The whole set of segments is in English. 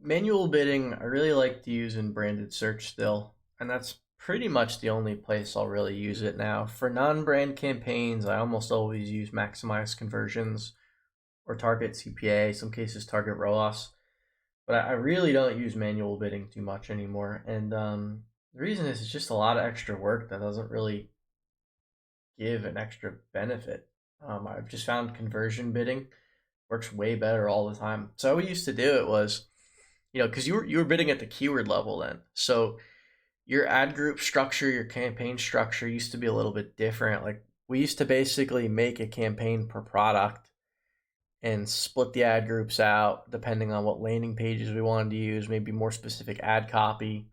Manual bidding, I really like to use in branded search still, and that's pretty much the only place I'll really use it now. For non-brand campaigns, I almost always use maximize conversions or target CPA, some cases target ROAS, but I really don't use manual bidding too much anymore. And the reason is it's just a lot of extra work that doesn't really give an extra benefit. I've just found conversion bidding works way better all the time. So how we used to do it was, because you were bidding at the keyword level then. So your ad group structure, your campaign structure used to be a little bit different. Like we used to basically make a campaign per product and split the ad groups out depending on what landing pages we wanted to use, maybe more specific ad copy.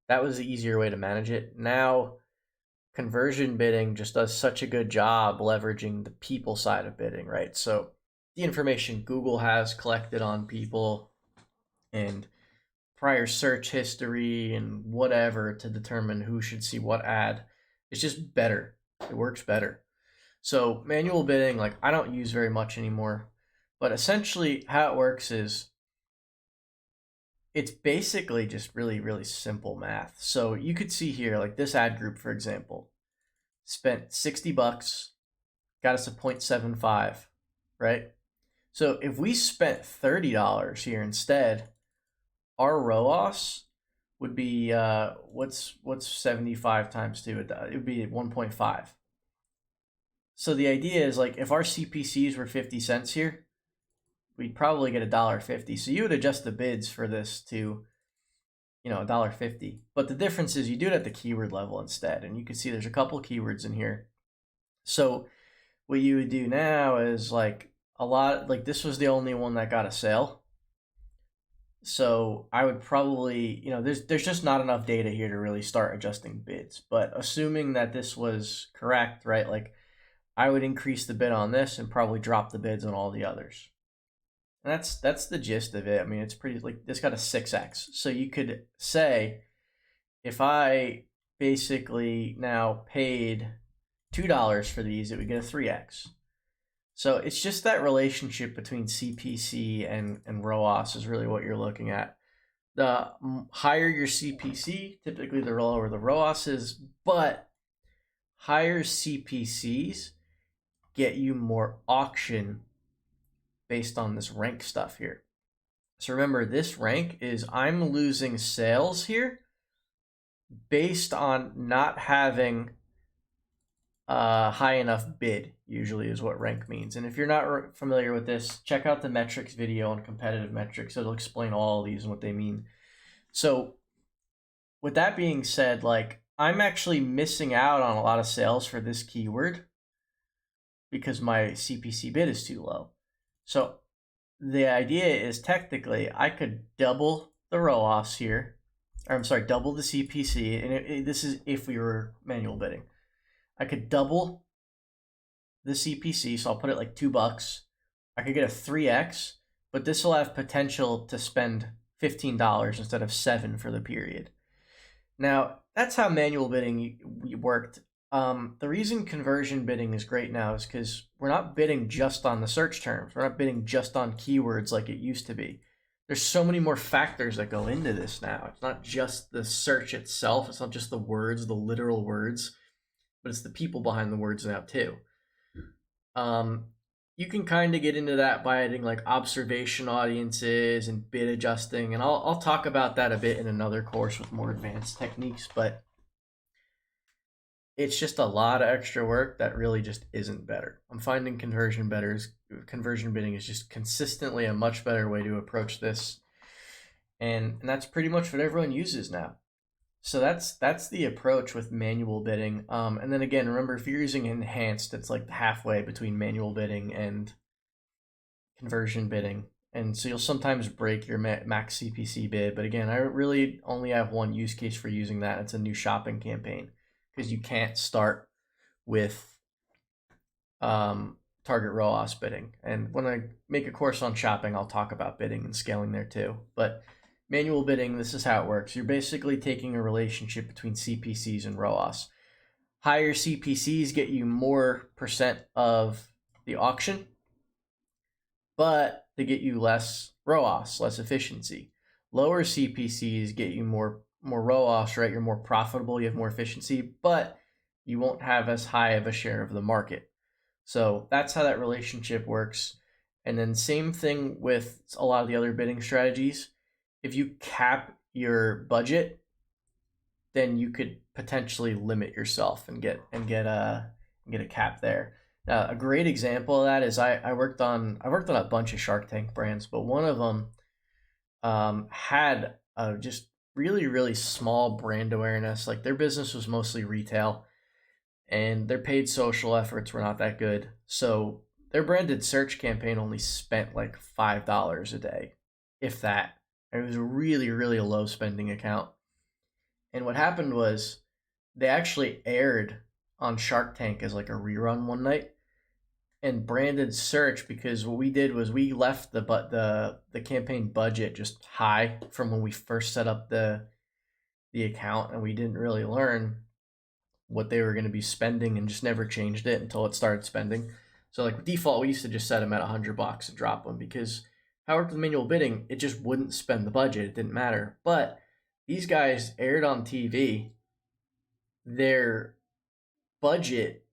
That was the easier way to manage it. Now, conversion bidding just does such a good job leveraging the people side of bidding, right? So the information Google has collected on people and prior search history and whatever to determine who should see what ad. It's just better. It works better. So manual bidding, like I don't use very much anymore. But essentially how it works is it's basically just really, really simple math. So you could see here, like this ad group, for example, spent $60, got us a 0.75, right? So if we spent $30 here instead, our ROAS would be what's 75 times 2? It would be 1.5. So the idea is like if our CPCs were 50 cents here, we'd probably get $1.50. So you would adjust the bids for this to, $1.50. But the difference is you do it at the keyword level instead. And you can see there's a couple keywords in here. So what you would do now is like this was the only one that got a sale. So I would probably, there's just not enough data here to really start adjusting bids. But assuming that this was correct, right? Like I would increase the bid on this and probably drop the bids on all the others. And that's the gist of it. I mean, it's pretty like this got a 6x. So you could say if I basically now paid $2 for these, it would get a 3x. So it's just that relationship between CPC and ROAS is really what you're looking at. The higher your CPC, typically the lower the ROAS is, but higher CPCs get you more auction based on this rank stuff here. So remember, this rank is I'm losing sales here based on not having high enough bid, usually is what rank means. And if you're not familiar with this, check out the metrics video on competitive metrics. It'll explain all of these and what they mean. So with that being said, like I'm actually missing out on a lot of sales for this keyword because my CPC bid is too low. So the idea is technically I could double the ROAS here, or I'm sorry, double the CPC, and this is if we were manual bidding. I could double the CPC, so I'll put it like $2. I could get a 3x, but this will have potential to spend $15 instead of $7 for the period. Now, that's how manual bidding worked. The reason conversion bidding is great now is because we're not bidding just on the search terms. We're not bidding just on keywords like it used to be. There's so many more factors that go into this now. It's not just the search itself. It's not just the words, the literal words, but it's the people behind the words now too. You can kind of get into that by adding like observation audiences and bid adjusting, and I'll talk about that a bit in another course with more advanced techniques, but it's just a lot of extra work that really just isn't better. I'm finding conversion bidding is just consistently a much better way to approach this, and that's pretty much what everyone uses now. So that's the approach with manual bidding. And then again, remember if you're using enhanced, it's like halfway between manual bidding and conversion bidding. And so you'll sometimes break your max CPC bid. But again, I really only have one use case for using that. It's a new shopping campaign because you can't start with target ROAS bidding. And when I make a course on shopping, I'll talk about bidding and scaling there too. But manual bidding, this is how it works. You're basically taking a relationship between CPCs and ROAS. Higher CPCs get you more percent of the auction, but they get you less ROAS, less efficiency. Lower CPCs get you more ROAS, right? You're more profitable, you have more efficiency, but you won't have as high of a share of the market. So that's how that relationship works. And then same thing with a lot of the other bidding strategies. If you cap your budget, then you could potentially limit yourself and get a cap there. Now, a great example of that is I worked on a bunch of Shark Tank brands, but one of them had a just really small brand awareness. Like their business was mostly retail, and their paid social efforts were not that good. So their branded search campaign only spent like $5 a day, if that. It was a really low spending account. And what happened was they actually aired on Shark Tank as like a rerun one night and branded search, because what we did was we left the campaign budget just high from when we first set up the account, and we didn't really learn what they were going to be spending and just never changed it until it started spending. So like default, we used to just set them at $100 and drop them, because how it worked with manual bidding, it just wouldn't spend the budget. It didn't matter. But these guys aired on TV. Their budget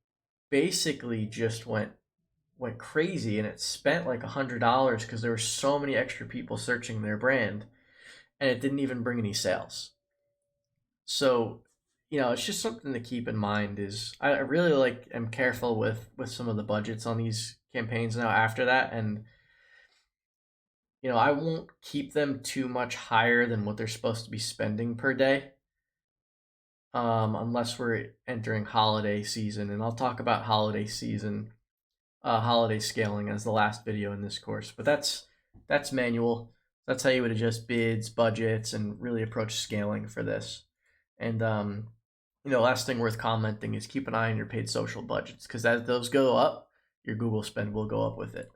basically just went crazy, and it spent like $100 because there were so many extra people searching their brand, and it didn't even bring any sales. So, it's just something to keep in mind. Is I really like am careful with some of the budgets on these campaigns now after that, and I won't keep them too much higher than what they're supposed to be spending per day, unless we're entering holiday season, and I'll talk about holiday scaling as the last video in this course. But that's manual. That's how you would adjust bids, budgets, and really approach scaling for this. And last thing worth commenting is keep an eye on your paid social budgets, because as those go up, your Google spend will go up with it.